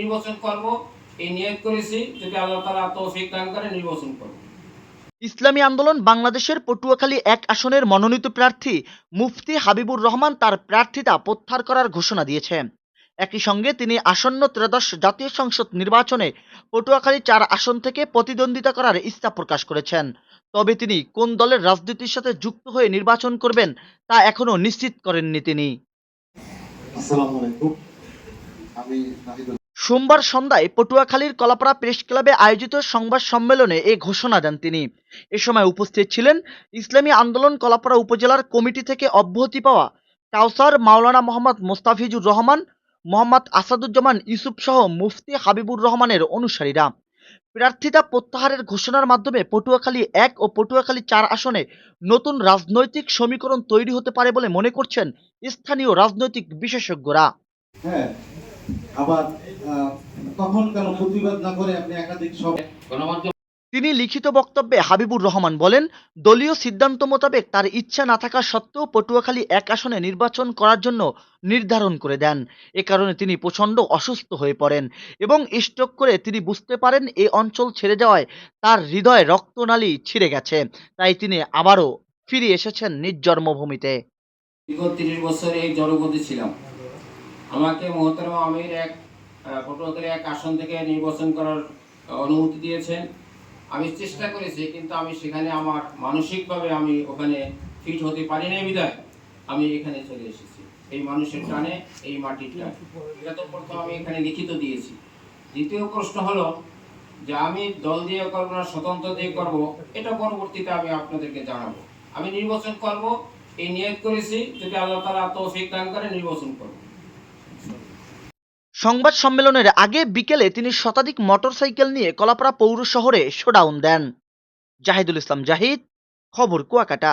নির্বাচন করব, এই নিয়ত করেছি। যদি আল্লাহ তাআলা তৌফিক দান করে নির্বাচন করব। ইসলামী আন্দোলন বাংলাদেশের পটুয়াখালী ১ আসনের মনোনীত প্রার্থী মুফতি হাবিবুর রহমান তার প্রার্থিতা প্রত্যাহার করার ঘোষণা দিয়েছেন। একই সঙ্গে তিনি আসন্ন ত্রয়োদশ জাতীয় সংসদ নির্বাচনে পটুয়াখালী ৪ আসন থেকে প্রতিদ্বন্দ্বিতা করার ইচ্ছা প্রকাশ করেছেন। তবে তিনি কোন দলের রাজনীতির সাথে যুক্ত হয়ে নির্বাচন করবেন তা এখনো নিশ্চিত করেননি তিনি। আসসালামু আলাইকুম। আমি নাহিদুল। সোমবার সন্ধ্যায় পটুয়াখালীর কলাপাড়া প্রেস ক্লাবে আয়োজিত সংবাদ সম্মেলনে এ ঘোষণা দেন তিনি। এ সময় উপস্থিত ছিলেন ইসলামী আন্দোলন কলাপাড়া উপজেলার কমিটি থেকে অব্যাহতি পাওয়া কাউসার, মাওলানা মোহাম্মদ মোস্তাফিজুর রহমান, মোহাম্মদ আসাদুজ্জামান ইউসুফ সহ মুফতি হাবিবুর রহমানের অনুসারীরা। প্রার্থিতা প্রত্যাহারের ঘোষণার মাধ্যমে পটুয়াখালী ১ ও পটুয়াখালী ৪ আসনে নতুন রাজনৈতিক সমীকরণ তৈরি হতে পারে বলে মনে করছেন স্থানীয় রাজনৈতিক বিশেষজ্ঞরা। হ্যাঁ, আবার তখন কেন প্রতিবাদ না করে আপনি একাধিক গণমাধ্যম তিনি লিখিত বক্তব্যে হাবিবুর রহমান বলেন, দলীয় সিদ্ধান্ত মোতাবেক তার ইচ্ছা না থাকা সত্ত্বেও পটুয়াখালী ১ আসনে নির্বাচন করার জন্য নির্ধারণ করে দেন। এ কারণে তিনি প্রচণ্ড অসুস্থ হয়ে পড়েন এবং স্ট্রোক করে তিনি বুঝতে পারেন এই অঞ্চল ছেড়ে যাওয়ায় তার হৃদয়ে রক্তনালী ছিঁড়ে গেছে। তাই তিনি আবারও ফিরে এসেছেন নিজ জন্মভূমিতে। দীর্ঘ ৩০ বছর এই জনপদে ছিলাম। আমাকে মোহতারাম আমির পটুয়াখালী ১ আসন থেকে নির্বাচন করার অনুমতি দিয়েছেন। আমি চেষ্টা করেছি, কিন্তু আমি সেখানে আমার মানসিকভাবে আমি ওখানে ফিট হতে পারি নাই বিধায় আমি এখানে চলে এসেছি। এই মানুষের টানে, এই মাটির টানে। এটা তো প্রথম আমি এখানে লিখিত দিয়েছি। দ্বিতীয় প্রশ্ন হলো যে আমি দল দিয়ে করবো না স্বতন্ত্র দিয়ে করব, এটা পরবর্তীতে আমি আপনাদেরকে জানাবো। আমি নির্বাচন করব, এই নিয়ত করেছি। যদি আল্লাহ তাআলা তৌফিক দান করে নির্বাচন করব। সংবাদ সম্মেলনের আগে বিকেলে তিনি শতাধিক মোটরসাইকেল নিয়ে কলাপাড়া পৌর শহরে শোডাউন দেন। জাহিদুল ইসলাম জাহিদ, খবর কুয়াকাটা।